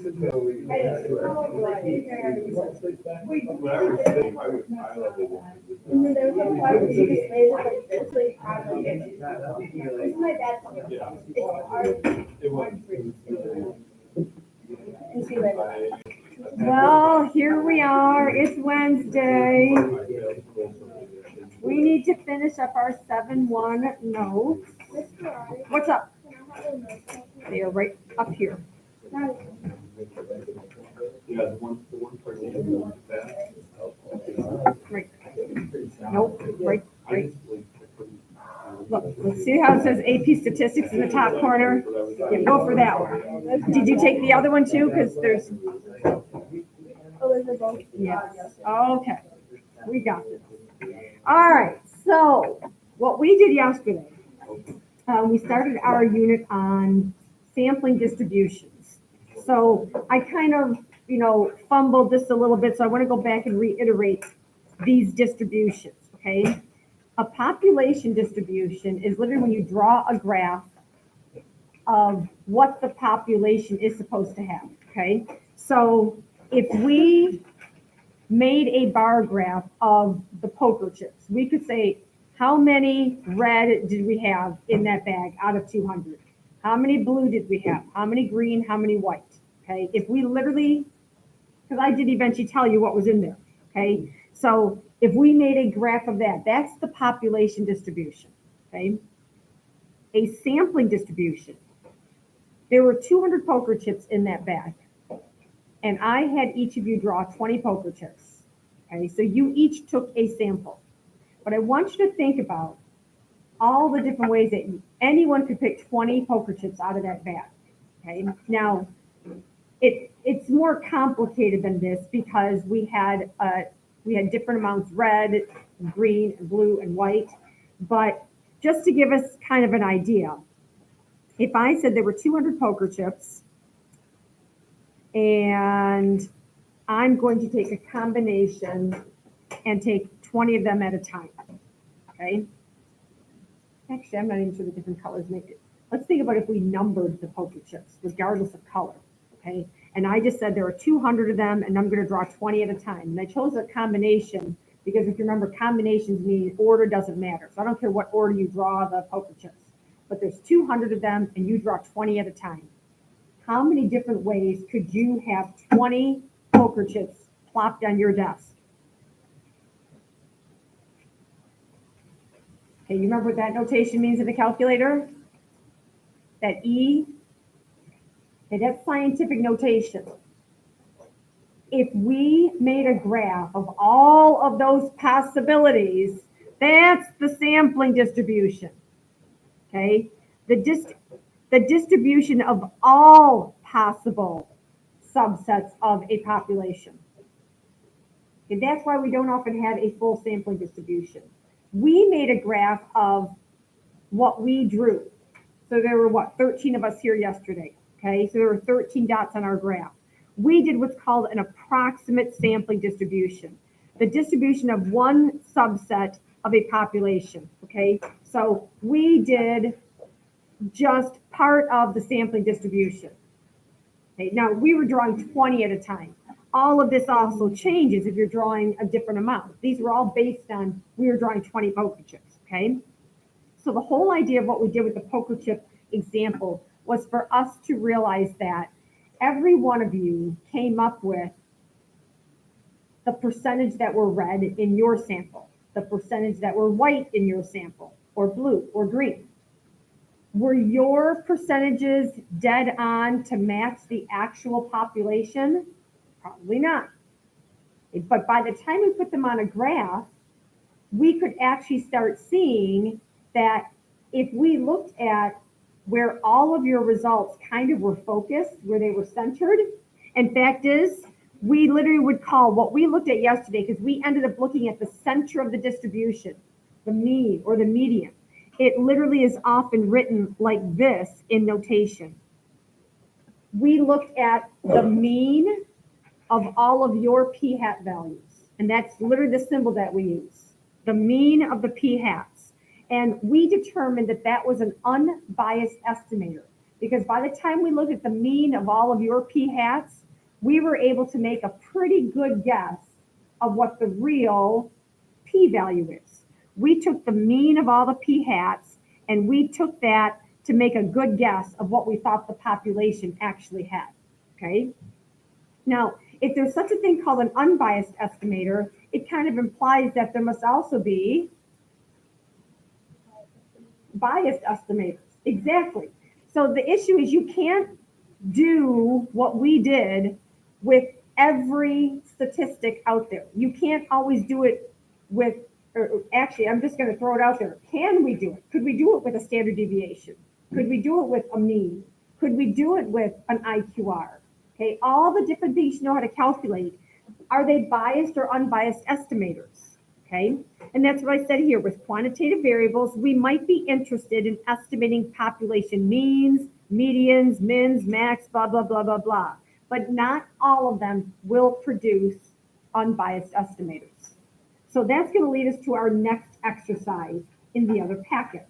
And then there's a part where you just raise it like this, so you probably get it. This is my dad's one. And see later. Well, here we are. It's Wednesday. We need to finish up our 7-1 notes. What's up? They are right up here. Right. Nope. Right. Look, let's see how it says AP statistics in the top corner. Yeah, go for that one. Did you take the other one too? Because there's. Yes. Okay. We got this. All right. So what we did yesterday, we started our unit on sampling distributions. So I kind of, fumbled this a little bit. So I want to go back and reiterate these distributions. Okay. A population distribution is literally when you draw a graph of what the population is supposed to have. Okay. So if we made a bar graph of the poker chips, we could say, how many red did we have in that bag out of 200? How many blue did we have? How many green? How many white? Okay, if we literally, because I did eventually tell you what was in there. Okay, so if we made a graph of that, that's the population distribution. Okay, a sampling distribution. There were 200 poker chips in that bag. And I had each of you draw 20 poker chips. Okay, so you each took a sample. But I want you to think about all the different ways that anyone could pick 20 poker chips out of that bag. Okay, now it's more complicated than this because we had different amounts: red, green, blue, and white. But just to give us kind of an idea, if I said there were 200 poker chips, and I'm going to take a combination and take 20 of them at a time. Okay. Actually, I'm not even sure the different colors make it. Let's think about if we numbered the poker chips, regardless of color. Okay. And I just said there are 200 of them, and I'm going to draw 20 at a time. And I chose a combination because if you remember, combinations mean order doesn't matter. So I don't care what order you draw the poker chips, but there's 200 of them, and you draw 20 at a time. How many different ways could you have 20 poker chips plopped on your desk? Okay, you remember what that notation means in the calculator? That E? Okay, that's scientific notation. If we made a graph of all of those possibilities, that's the sampling distribution. Okay, the distribution of all possible subsets of a population. And that's why we don't often have a full sampling distribution. We made a graph of what we drew. So there were 13 of us here yesterday. Okay, so there were 13 dots on our graph. We did what's called an approximate sampling distribution, the distribution of one subset of a population. Okay, so we did just part of the sampling distribution. Okay, now we were drawing 20 at a time. All of this also changes if you're drawing a different amount. These were all based on we were drawing 20 poker chips. Okay, so the whole idea of what we did with the poker chip example was for us to realize that every one of you came up with the percentage that were red in your sample, the percentage that were white in your sample, or blue or green. Were your percentages dead on to match the actual population? Probably not. But by the time we put them on a graph, we could actually start seeing that if we looked at where all of your results kind of were focused, where they were centered, and fact is, we literally would call what we looked at yesterday, because we ended up looking at the center of the distribution, the mean or the median. It literally is often written like this in notation. We looked at the mean of all of your p-hat values. And that's literally the symbol that we use, the mean of the p-hats. And we determined that that was an unbiased estimator. because by the time we looked at the mean of all of your p hats, we were able to make a pretty good guess of what the real p-value is. We took the mean of all the p hats and we took that to make a good guess of what we thought the population actually had. Okay. Now, if there's such a thing called an unbiased estimator, it kind of implies that there must also be biased estimators. Exactly. So the issue is you can't do what we did with every statistic out there. You can't always do it with, or actually, I'm just going to throw it out there. Can we do it? Could we do it with a standard deviation? Could we do it with a mean? Could we do it with an IQR? Okay, all the different things you know how to calculate. Are they biased or unbiased estimators? Okay, and that's what I said here. With quantitative variables, we might be interested in estimating population means, medians, mins, max, blah, blah, blah, blah, blah. But not all of them will produce unbiased estimators. So that's going to lead us to our next exercise in the other packet.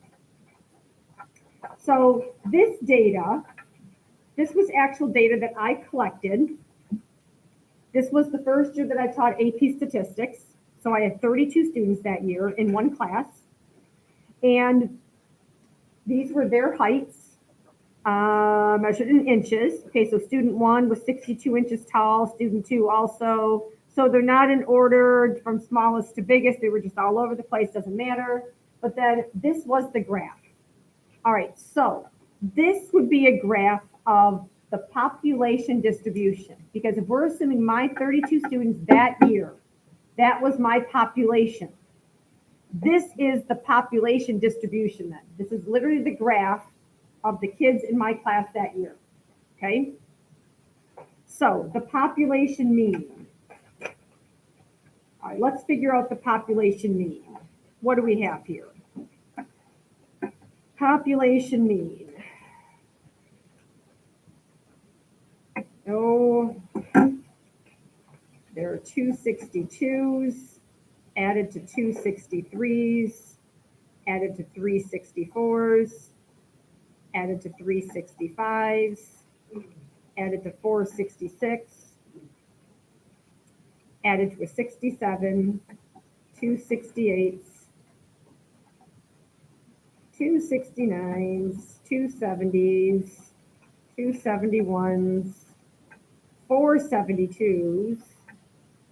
So this data, this was actual data that I collected. This was the first year that I taught AP statistics. So I had 32 students that year in one class. And these were their heights, measured in inches. Okay, so student 1 was 62 inches tall, student 2 also. So they're not in order from smallest to biggest. They were just all over the place, doesn't matter. But then this was the graph. All right, so this would be a graph of the population distribution, because if we're assuming my 32 students that year, that was my population. This is the population distribution then. This is literally the graph of the kids in my class that year, okay? So the population mean. All right, let's figure out the population mean. What do we have here? Population mean. Oh, there are 262s added to 263s, added to 364s, added to 365s, added to 466, added to a 67, 268s, 269s, 270s, 271s, 472s,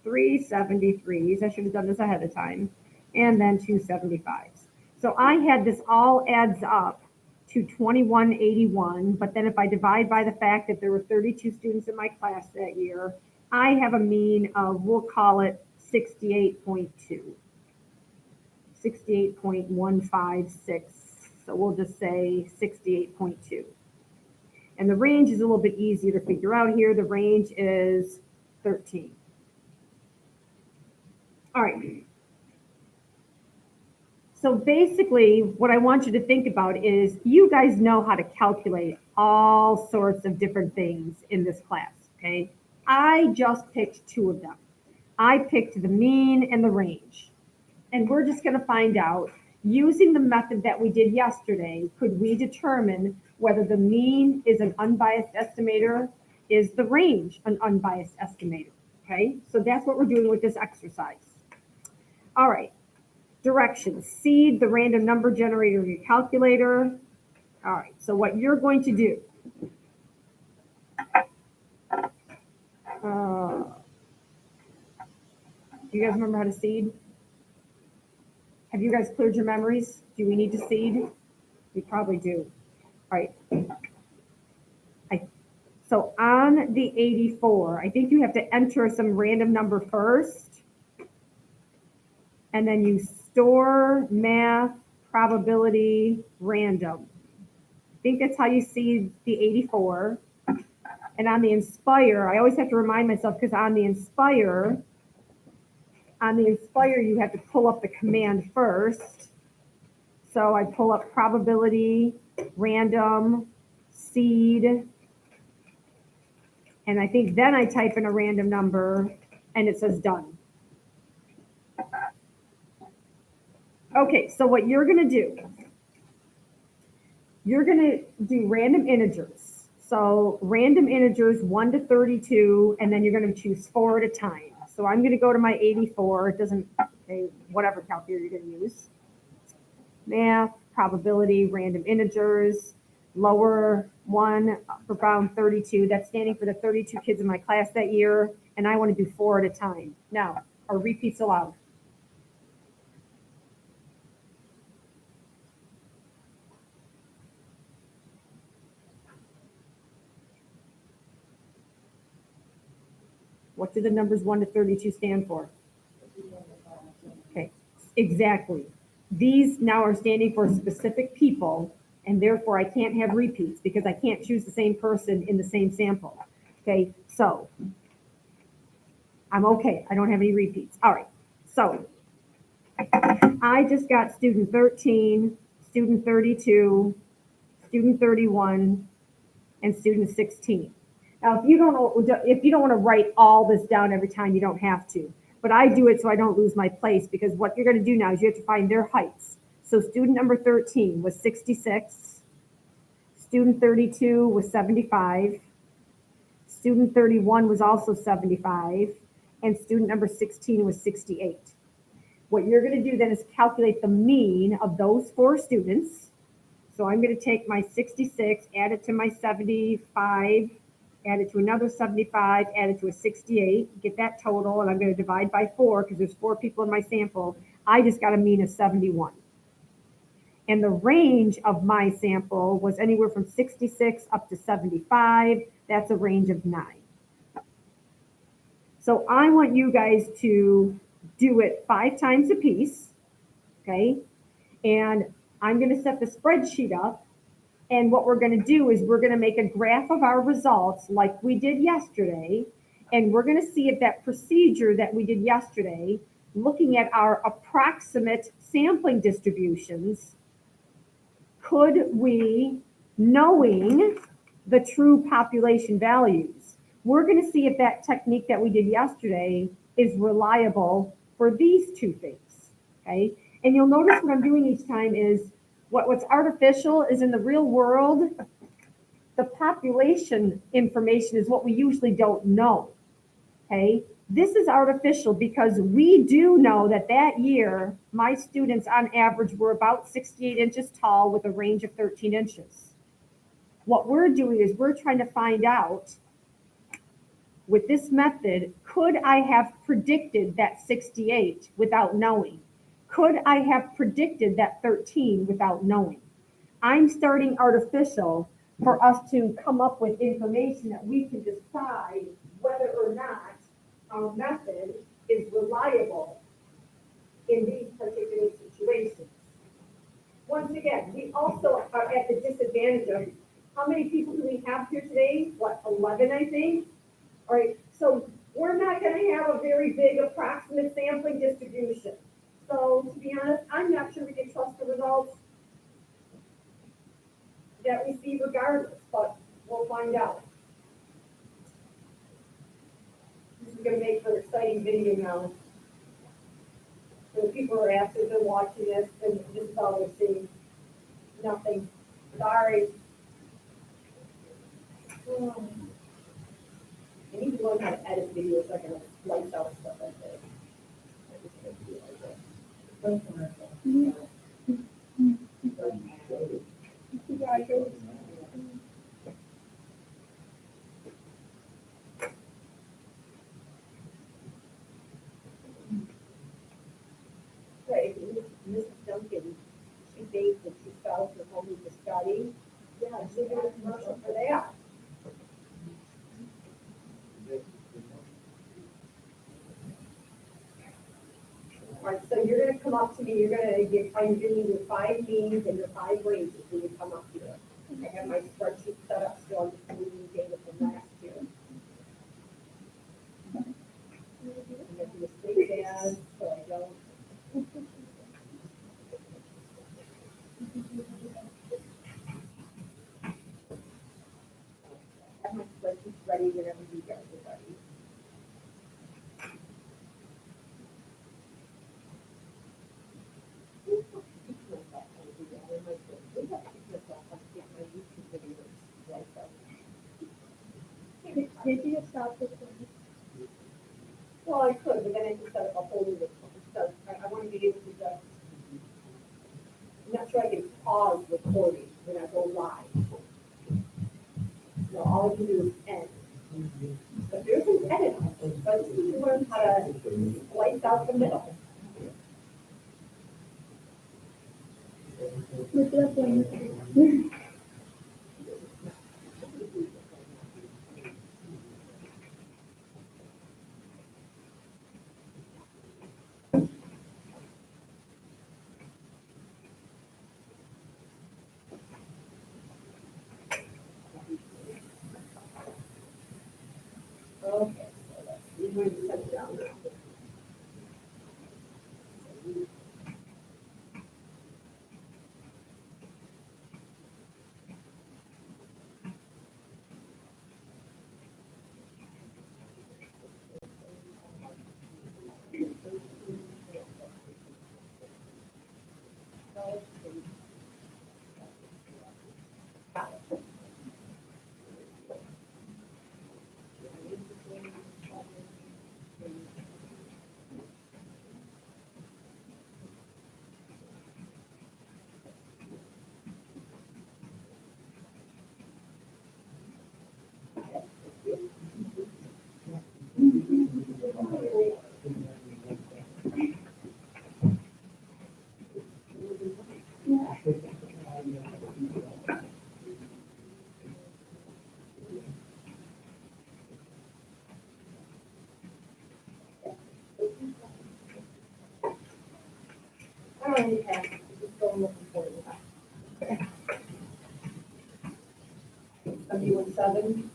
373s, I should have done this ahead of time, and then 275s. So I had this all adds up to 2181, but then if I divide by the fact that there were 32 students in my class that year, I have a mean of, we'll call it 68.2, 68.156, so we'll just say 68.2. And the range is a little bit easier to figure out here. The range is 13. All right. So basically, what I want you to think about is you guys know how to calculate all sorts of different things in this class, okay? I just picked 2 of them. I picked the mean and the range. And we're just going to find out, using the method that we did yesterday, could we determine whether the mean is an unbiased estimator, is the range an unbiased estimator, okay? So that's what we're doing with this exercise. All right, directions. Seed the random number generator in your calculator. All right, so what you're going to do, do you guys remember how to seed? Have you guys cleared your memories? Do we need to seed? We probably do. All right. So on the 84, I think you have to enter some random number first, and then you store math, probability, random. I think that's how you see the 84. And on the Inspire, I always have to remind myself, because on the Inspire, you have to pull up the command first. So I pull up probability, random, seed, and I think then I type in a random number and it says done. Okay, so what you're gonna do you're gonna do random integers. So random integers 1 to 32, and then you're gonna choose 4 at a time. So I'm gonna go to my 84, it doesn't, okay, whatever calculator you're gonna use. Math, probability, random integers, lower 1 around 32. That's standing for the 32 kids in my class that year, and I wanna do 4 at a time. Now, are repeats allowed? What do the numbers 1 to 32 stand for? Okay, exactly. These now are standing for specific people, and therefore I can't have repeats because I can't choose the same person in the same sample. Okay, so I'm okay. I don't have any repeats. All right, so I just got student 13, student 32, student 31, and student 16. Now, if you don't want to write all this down every time, you don't have to. But I do it so I don't lose my place, because what you're going to do now is you have to find their heights. So student number 13 was 66. Student 32 was 75. Student 31 was also 75. And student number 16 was 68. What you're going to do then is calculate the mean of those 4 students. So I'm going to take my 66, add it to my 75, add it to another 75, add it to a 68, get that total, and I'm going to divide by 4 because there's 4 people in my sample. I just got a mean of 71. And the range of my sample was anywhere from 66 up to 75. That's a range of 9. So I want you guys to do it 5 times a piece, okay? And I'm going to set the spreadsheet up. And what we're going to do is we're going to make a graph of our results like we did yesterday. And we're going to see if that procedure that we did yesterday, looking at our approximate sampling distributions, could we, knowing the true population values, we're going to see if that technique that we did yesterday is reliable for these 2 things, okay? And you'll notice what I'm doing each time is what's artificial is in the real world, the population information is what we usually don't know, okay? This is artificial because we do know that that year, my students on average were about 68 inches tall with a range of 13 inches. What we're doing is we're trying to find out with this method, could I have predicted that 68 without knowing? Could I have predicted that 13 without knowing? I'm starting artificial for us to come up with information that we can decide whether or not our method is reliable in these particular situations. Once again, we also are at the disadvantage of how many people do we have here today? What, 11, I think? All right, so we're not going to have a very big approximate sampling distribution. So to be honest, I'm not sure we can trust the results that we see regardless, but we'll find out. This is going to make for an exciting video now. So if people are after they're watching this, then this is all they're seeing. Nothing. Sorry. I need to learn how to edit videos so I can lights out stuff like this. Right, Mrs. Duncan, she baked and she felt her home to study. Yeah, she did a commercial for that. All right, so you're gonna come up to me, you're gonna give, I'm giving you your 5 means and your 5 ranges when you come up here. I have my spreadsheet set up, so I'm just moving data from last year. I'm gonna do a state ad, so I don't. I have my spreadsheet ready whenever you guys are ready. Can't you just stop this one? Well, I could, but then I could set up a whole new, so I want to be able to just, I'm not sure I can pause recording when I go live. No, all I can do is end. But there's an edit, so I just need to learn how to slice out the middle. Look it up when. Okay, so let's see, we're going to set it down now. I don't need that, just go and look for it. 71.7.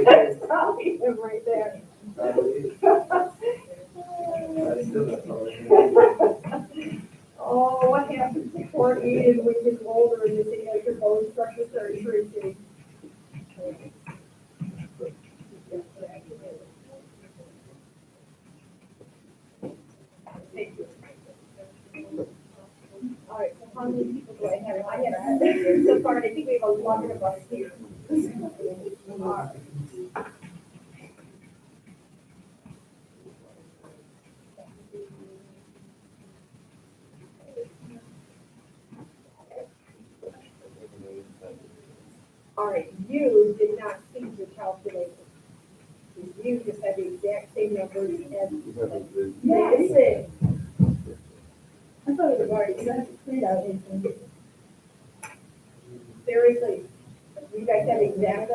That's probably him right there. Oh, what happens to poor Eden when he gets older and they has your bone structure starts shrinking? All right, so how many people do I have? I have, so far, I think we have 11 of us here. All right. All right, you did not see your calculation. You just had the exact same numbers as. Yes. I thought it was already, you have to print out anything. Seriously, you guys have exact, I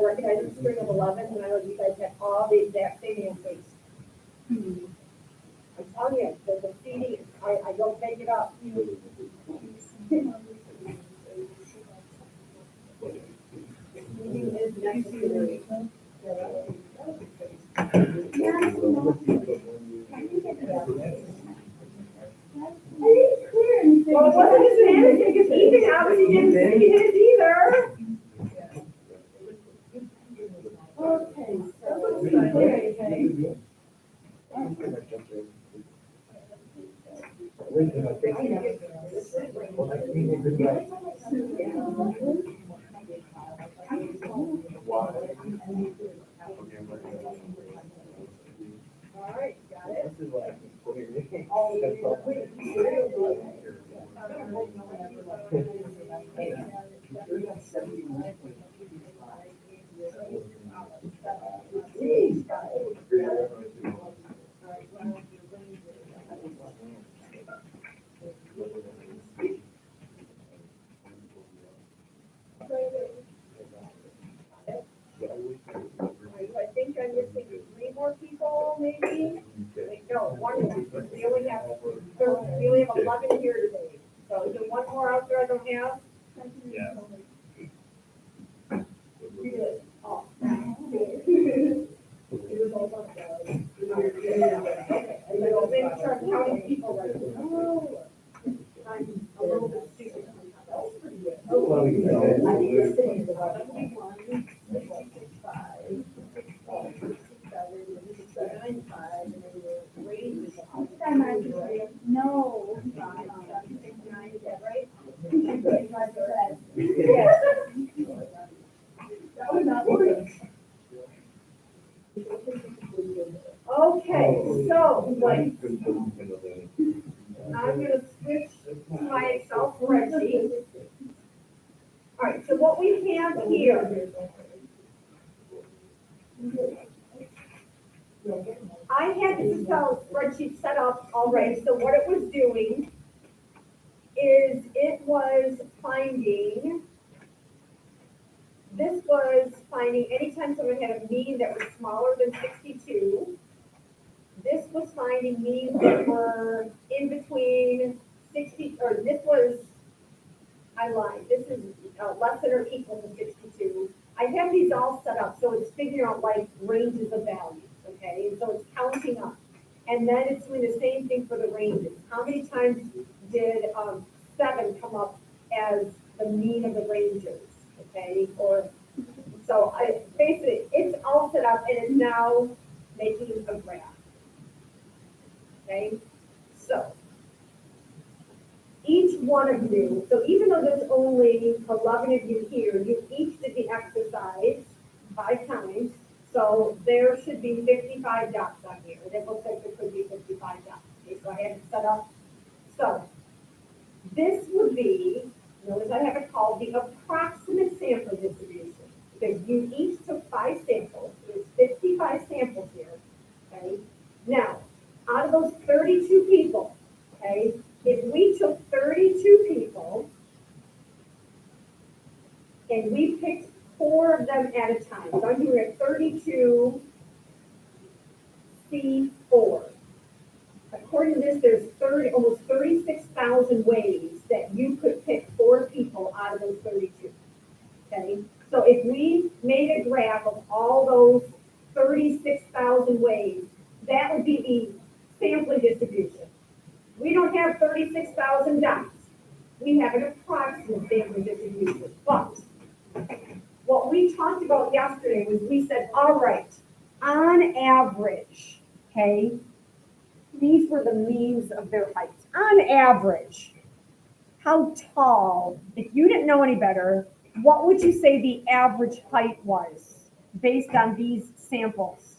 recognize the string of 11, and I know you guys have all the exact same answers. I'm telling you, the feeding, I don't make it up. Feeding is necessary. I didn't clear anything. Well, it wasn't his managing, because Ethan obviously didn't see his either. Okay, so let's not clear anything. All right, got it. I think I'm missing 3 more people, maybe? Wait, no, 1 more. We only have have 11 here today. So is there one more out there I don't have? Yeah. You did. Oh. It was all about that. Okay, and then I'll make sure I'm counting people right. Oh. I'm a little bit stupid. That was pretty good. Well, you know. I think this thing is about 71, 65, 95, and then the range is. No. 69, is that right? Yes. Yes. That was not working. Okay, so I'm gonna switch to my Excel spreadsheet. All right, so what we have here. I had this Excel spreadsheet set up already, so what it was doing is it was finding, this was finding anytime someone had a mean that was smaller than 62. This was finding means that were in between 60, or this was, I lied, this is less than or equal to 62. I have these all set up, so it's figuring out like ranges of values, okay? And so it's counting up. And then it's doing the same thing for the ranges. How many times did 7 come up as the mean of the ranges, okay? Or, so basically, it's all set up and it's now making a graph. Okay, so each one of you, so even though there's only 11 of you here, you each did the exercise 5 times. So there should be 55 dots on here. And it looks like there could be 55 dots. Okay, so I have it set up. So this would be, notice I have it called the approximate sample distribution. Because you each took 5 samples. There's 55 samples here. Okay, now out of those 32 people, okay, if we took 32 people and we picked 4 of them at a time, so I'm doing a 32 C4. According to this, there's almost 36,000 ways that you could pick 4 people out of those 32. Okay, so if we made a graph of all those 36,000 ways, that would be the sampling distribution. We don't have 36,000 dots. We have an approximate sampling distribution. But what we talked about yesterday was we said, all right, on average, okay, these were the means of their heights. On average, how tall, if you didn't know any better, what would you say the average height was based on these samples?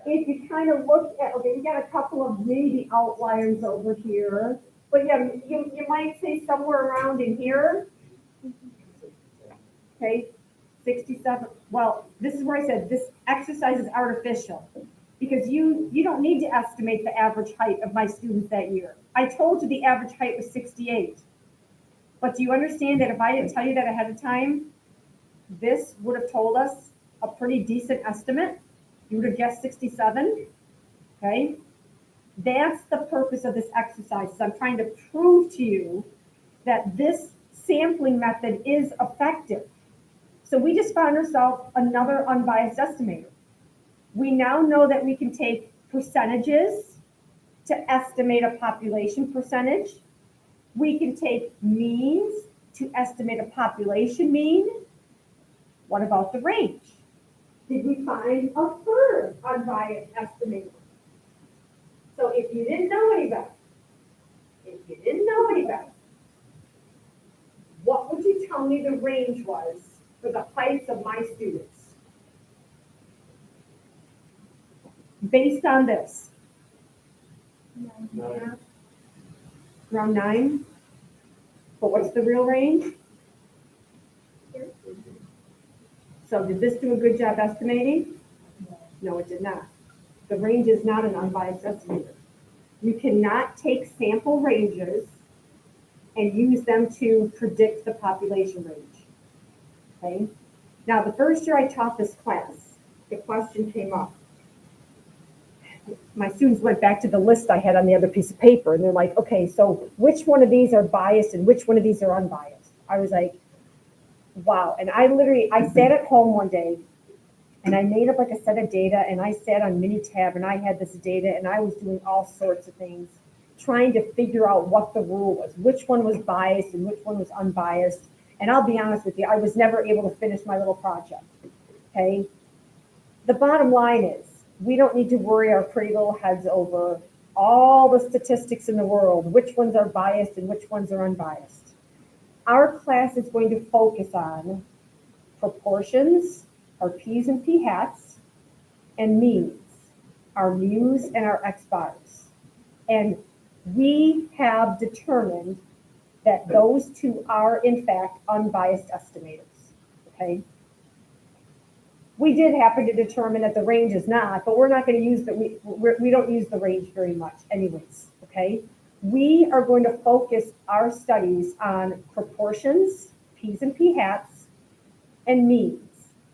If you kind of look at, okay, we got a couple of maybe outliers over here, but yeah, you might say somewhere around in here. Okay, 67. Well, this is where I said this exercise is artificial because you don't need to estimate the average height of my students that year. I told you the average height was 68. But do you understand that if I didn't tell you that ahead of time, this would have told us a pretty decent estimate? You would have guessed 67, okay? That's the purpose of this exercise. So I'm trying to prove to you that this sampling method is effective. So we just found ourselves another unbiased estimator. We now know that we can take percentages to estimate a population percentage. We can take means to estimate a population mean. What about the range? Did we find a third unbiased estimator? So if you didn't know any better, what would you tell me the range was for the heights of my students? Based on this. Around 9? But what's the real range? So did this do a good job estimating? No, it did not. The range is not an unbiased estimator. You cannot take sample ranges and use them to predict the population range. Okay? Now, the first year I taught this class, the question came up. my students went back to the list I had on the other piece of paper, and they're like, okay, so which one of these are biased and which one of these are unbiased? I was like, wow. And I sat at home one day and I made up like a set of data, and I sat on Minitab and I had this data and I was doing all sorts of things, trying to figure out what the rule was, which one was biased and which one was unbiased. And I'll be honest with you, I was never able to finish my little project, okay? The bottom line is, we don't need to worry our pretty little heads over all the statistics in the world, which ones are biased and which ones are unbiased. Our class is going to focus on proportions, our P's and P hats, and means, our mu's and our X bars. And we have determined that those two are in fact unbiased estimators, okay? We did happen to determine that the range is not, but we're not going to use we don't use the range very much anyways, okay? We are going to focus our studies on proportions, P's and P hats, and means,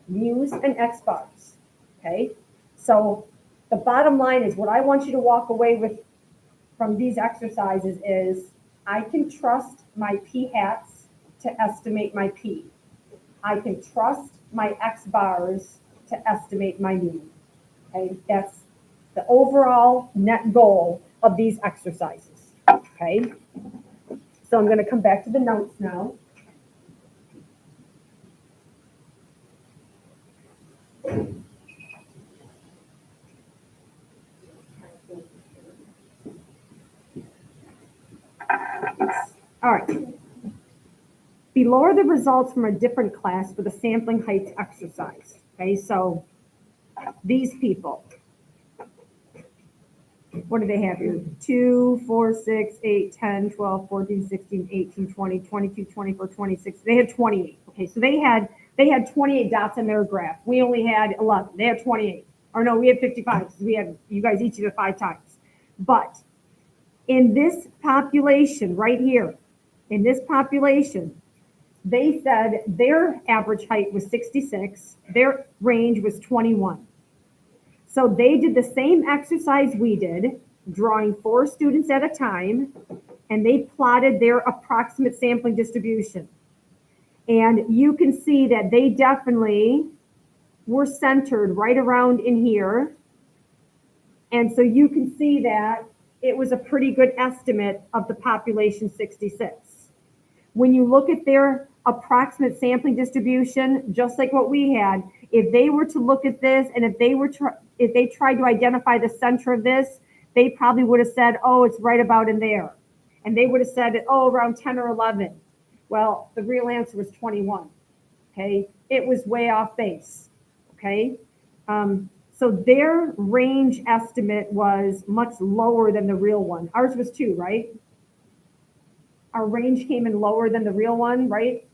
mu's and X bars, okay? So the bottom line is, what I want you to walk away with from these exercises is, I can trust my P hats to estimate my P. I can trust my X bars to estimate my mean. Okay, that's the overall net goal of these exercises. Okay, so I'm going to come back to the notes now. All right. Below are the results from a different class for the sampling heights exercise. Okay, so these people, what do they have here? 2, 4, 6, 8, 10, 12, 14, 16, 18, 20, 22, 24, 26. They had 28. Okay, so they had 28 dots in their graph. We only had 11. They had 28. Or no, we had 55 because we had, you guys each did it 5 times. But in this population right here, in this population, they said their average height was 66, their range was 21. So they did the same exercise we did, drawing 4 students at a time, and they plotted their approximate sampling distribution. And you can see that they definitely were centered right around in here. And so you can see that it was a pretty good estimate of the population 66. When you look at their approximate sampling distribution, just like what we had, if they were to look at this and if they tried to identify the center of this, they probably would have said, oh, it's right about in there. And they would have said, oh, around 10 or 11. Well, the real answer was 21. Okay, it was way off base. Okay, so their range estimate was much lower than the real one. Ours was 2, right? Our range came in lower than the real one, right?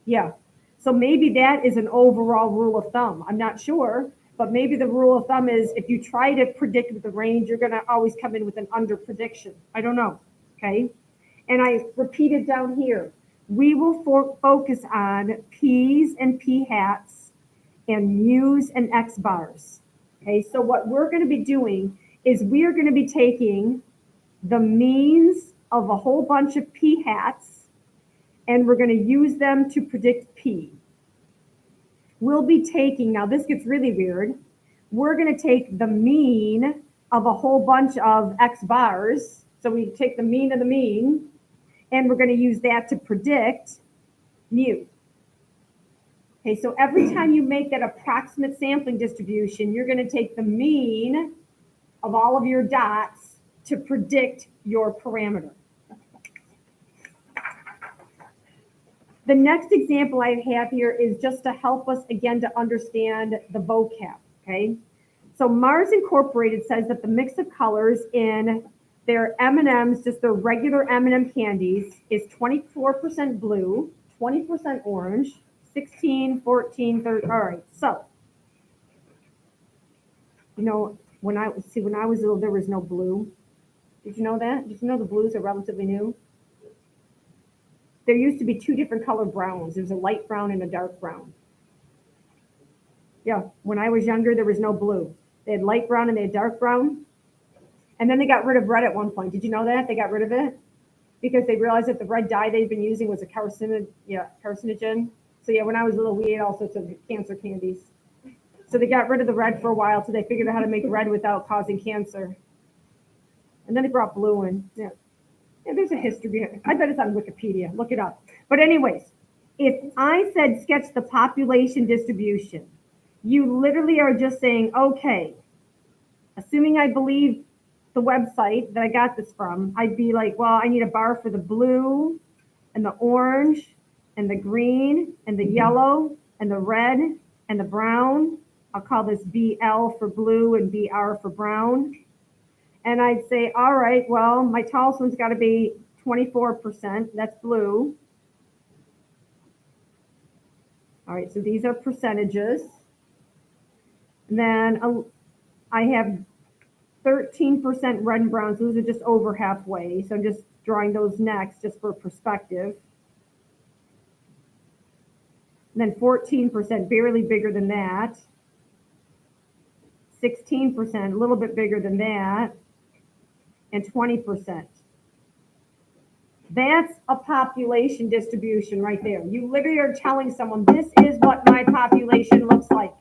Yeah. So maybe that is an overall rule of thumb. I'm not sure, but maybe the rule of thumb is if you try to predict with the range, you're going to always come in with an under prediction. I don't know. Okay. And I repeated down here, we will focus on P's and P hats and mu's and X bars. Okay. So what we're going to be doing is we are going to be taking the means of a whole bunch of P hats, and we're going to use them to predict P. We'll be taking, now this gets really weird, we're going to take the mean of a whole bunch of X bars. So we take the mean of the mean, and we're going to use that to predict mu. Okay, so every time you make that approximate sampling distribution, you're going to take the mean of all of your dots to predict your parameter. The next example I have here is just to help us again to understand the vocab, okay? So Mars Incorporated says that the mix of colors in their M&Ms, just their regular M&M candies, is 24% blue, 20% orange, 16, 14, 30, all right. So, you know, when I was little, there was no blue. Did you know that? Did you know the blues are relatively new? There used to be 2 different color browns. There was a light brown and a dark brown. Yeah, when I was younger, there was no blue. They had light brown and they had dark brown. And then they got rid of red at one point. Did you know that? They got rid of it because they realized that the red dye they'd been using was a carcinogen. So yeah, when I was little, we ate all sorts of cancer candies. So they got rid of the red for a while till they figured out how to make red without causing cancer. And then they brought blue in. Yeah, there's a history. I bet it's on Wikipedia. Look it up. But anyways, if I said sketch the population distribution, you literally are just saying, okay, assuming I believe the website that I got this from, I'd be like, well, I need a bar for the blue and the orange and the green and the yellow and the red and the brown. I'll call this BL for blue and BR for brown. And I'd say, all right, well, my tallest one's got to be 24%. That's blue. All right, so these are percentages. And then I have 13% red and brown. So those are just over halfway. So I'm just drawing those next just for perspective. And then 14%, barely bigger than that. 16%, a little bit bigger than that. And 20%. That's a population distribution right there. You literally are telling someone, this is what my population looks like.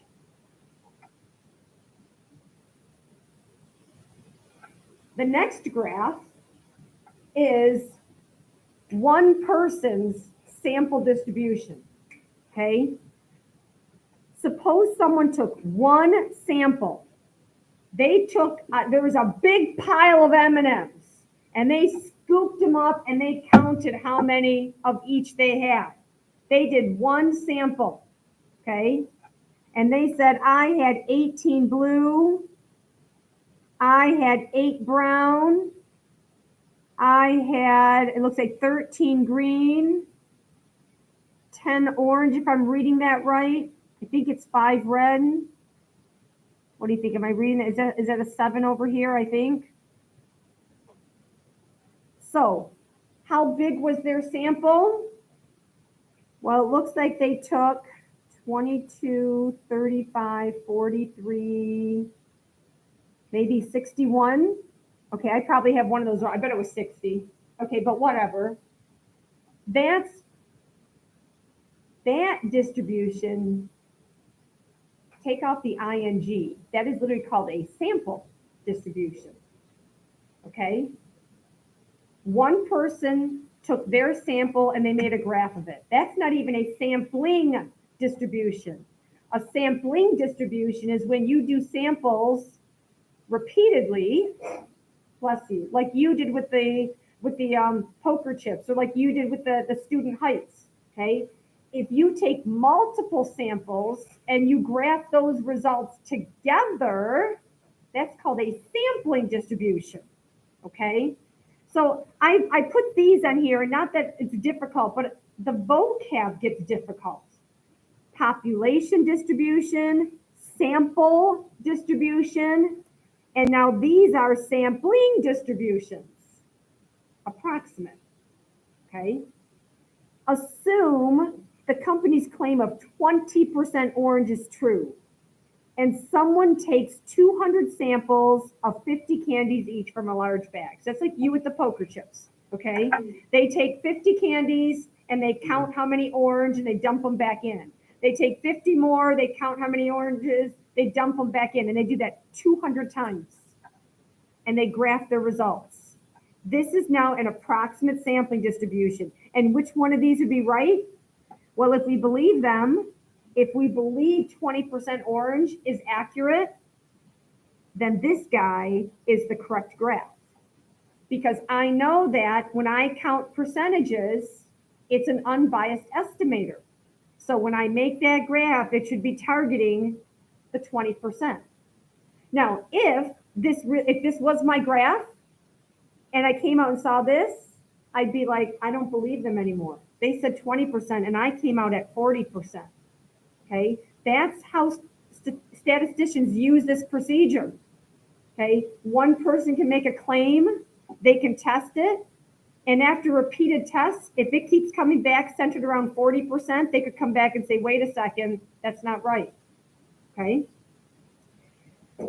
The next graph is one person's sample distribution, okay? Suppose someone took one sample. They took, there was a big pile of M&Ms, and they scooped them up and they counted how many of each they had. They did one sample, okay? And they said, I had 18 blue, I had 8 brown, I had, it looks like 13 green, 10 orange, if I'm reading that right. I think it's 5 red. What do you think? Am I reading it? Is that a 7 over here, I think? So, how big was their sample? Well, it looks like they took 22, 35, 43, maybe 61. Okay, I probably have one of those. I bet it was 60. Okay, but whatever. That distribution, take off the ing. That is literally called a sample distribution. Okay? One person took their sample and they made a graph of it. That's not even a sampling distribution. A sampling distribution is when you do samples repeatedly, bless you, like you did with the poker chips, or like you did with the student heights, okay? If you take multiple samples and you graph those results together, that's called a sampling distribution, okay? So I put these on here, and not that it's difficult, but the vocab gets difficult. Population distribution, sample distribution, and now these are sampling distributions, approximate, okay? Assume the company's claim of 20% orange is true, and someone takes 200 samples of 50 candies each from a large bag. So that's like you with the poker chips, okay? They take 50 candies and they count how many orange and they dump them back in. They take 50 more, they count how many oranges, they dump them back in, and they do that 200 times. And they graph their results. This is now an approximate sampling distribution. And which one of these would be right? Well, if we believe them, if we believe 20% orange is accurate, then this guy is the correct graph. Because I know that when I count percentages, it's an unbiased estimator. So when I make that graph, it should be targeting the 20%. Now, if this was my graph and I came out and saw this, I'd be like, I don't believe them anymore. They said 20% and I came out at 40%. Okay, that's how statisticians use this procedure. Okay, one person can make a claim, they can test it, and after repeated tests, if it keeps coming back centered around 40%, they could come back and say, wait a second, that's not right. Okay,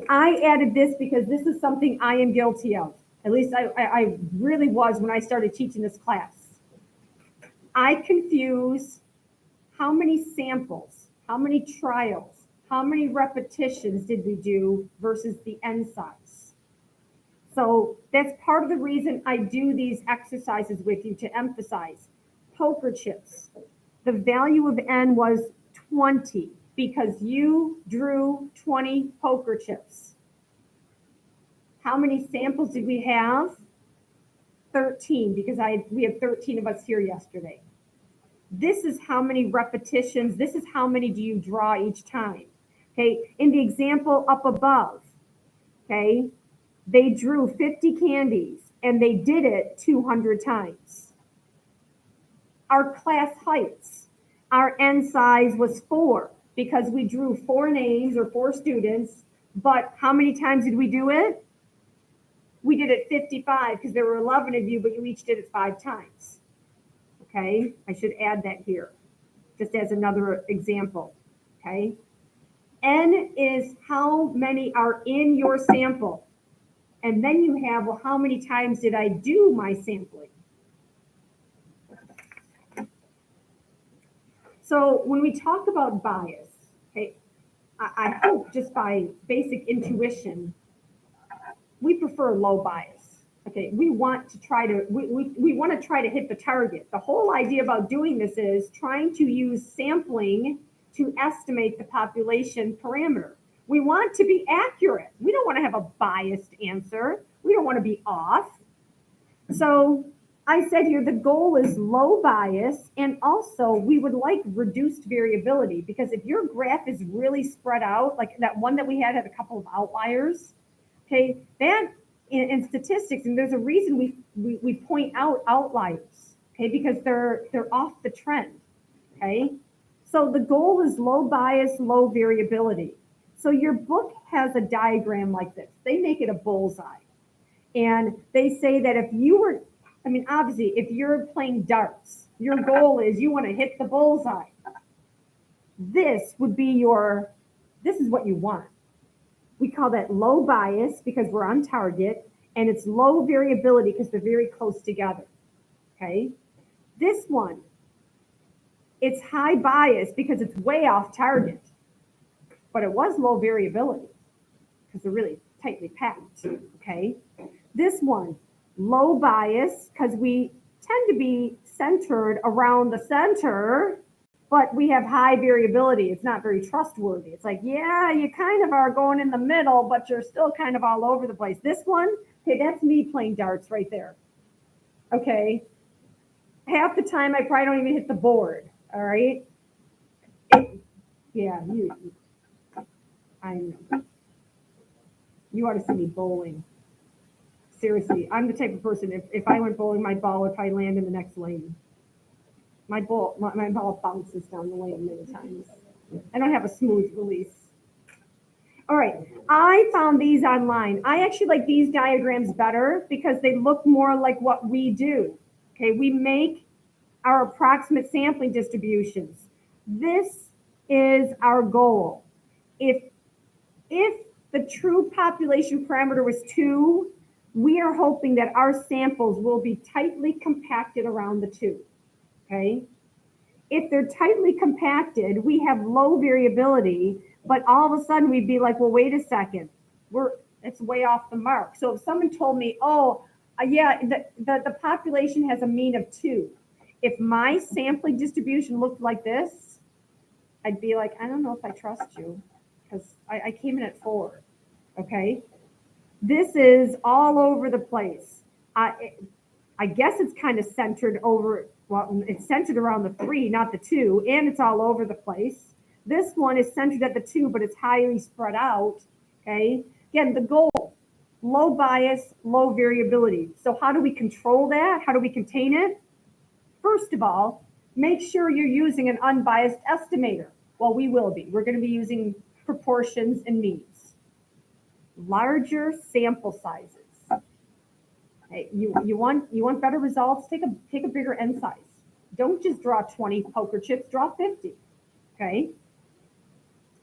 I added this because this is something I am guilty of. At least I really was when I started teaching this class. I confuse how many samples, how many trials, how many repetitions did we do versus the N size. So that's part of the reason I do these exercises with you, to emphasize. Poker chips, the value of N was 20 because you drew 20 poker chips. How many samples did we have? 13, because we had 13 of us here yesterday. This is how many repetitions, this is how many do you draw each time. Okay, in the example up above, okay, they drew 50 candies and they did it 200 times. Our class heights, our N size was 4 because we drew 4 names or 4 students, but how many times did we do it? We did it 55 because there were 11 of you, but you each did it 5 times. Okay, I should add that here, just as another example. Okay, N is how many are in your sample. And then you have, well, how many times did I do my sampling? So when we talk about bias, okay, I hope just by basic intuition, we prefer low bias. Okay, we want to try to we want to try to hit the target. The whole idea about doing this is trying to use sampling to estimate the population parameter. We want to be accurate. We don't want to have a biased answer. We don't want to be off. So I said here the goal is low bias, and also we would like reduced variability, because if your graph is really spread out, like that one that we had a couple of outliers, okay, that in statistics, and there's a reason we point out outliers, okay, because they're off the trend, okay? So the goal is low bias, low variability. So your book has a diagram like this. They make it a bullseye. And they say that if you were, I mean, obviously, if you're playing darts, your goal is you want to hit the bullseye. This would be this is what you want. We call that low bias because we're on target, and it's low variability because they're very close together, okay? This one, it's high bias because it's way off target, but it was low variability because they're really tightly packed, okay? This one, low bias because we tend to be centered around the center, but we have high variability. It's not very trustworthy. It's like, yeah, you kind of are going in the middle, but you're still kind of all over the place. This one, okay, that's me playing darts right there. Okay. Half the time I probably don't even hit the board. All right. Yeah, I know. You ought to see me bowling. Seriously, I'm the type of person, if I went bowling, my ball would probably land in the next lane. My ball bounces down the lane many times. I don't have a smooth release. All right, I found these online. I actually like these diagrams better because they look more like what we do. Okay, we make our approximate sampling distributions. This is our goal. If the true population parameter was 2, we are hoping that our samples will be tightly compacted around the 2. Okay. If they're tightly compacted, we have low variability, but all of a sudden we'd be like, well, wait a second, it's way off the mark. So if someone told me, the population has a mean of 2, if my sampling distribution looked like this, I'd be like, I don't know if I trust you because I came in at 4. Okay. This is all over the place. I guess it's kind of centered over, well, it's centered around the 3, not the 2, and it's all over the place. This one is centered at the 2, but it's highly spread out, okay? Again, the goal, low bias, low variability. So how do we control that? How do we contain it? First of all, make sure you're using an unbiased estimator. Well, we will be. We're going to be using proportions and means. Larger sample sizes. Hey, you want better results? Take a bigger N size. Don't just draw 20 poker chips, draw 50. Okay.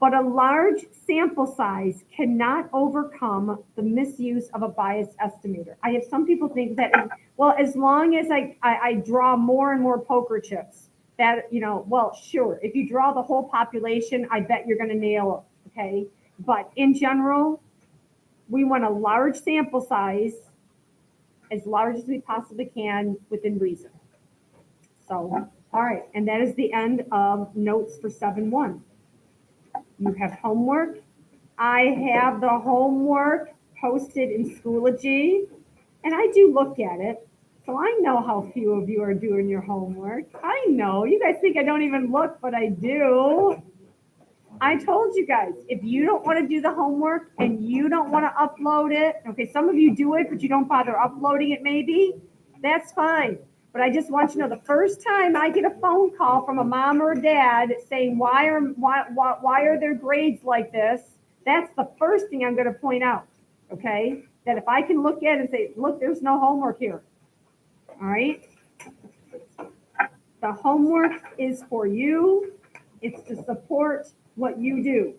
But a large sample size cannot overcome the misuse of a biased estimator. I have some people think that, well, as long as I draw more and more poker chips, that, well, sure, if you draw the whole population, I bet you're going to nail it, okay? But in general, we want a large sample size, as large as we possibly can within reason. So, all right, and that is the end of notes for 7-1. You have homework. I have the homework posted in Schoology, and I do look at it. So I know how few of you are doing your homework. I know. You guys think I don't even look, but I do. I told you guys, if you don't want to do the homework and you don't want to upload it, okay, some of you do it, but you don't bother uploading it maybe, that's fine. But I just want you to know, the first time I get a phone call from a mom or a dad saying, why are their grades like this? That's the first thing I'm going to point out, okay? That if I can look at it and say, look, there's no homework here, all right? The homework is for you. It's to support what you do.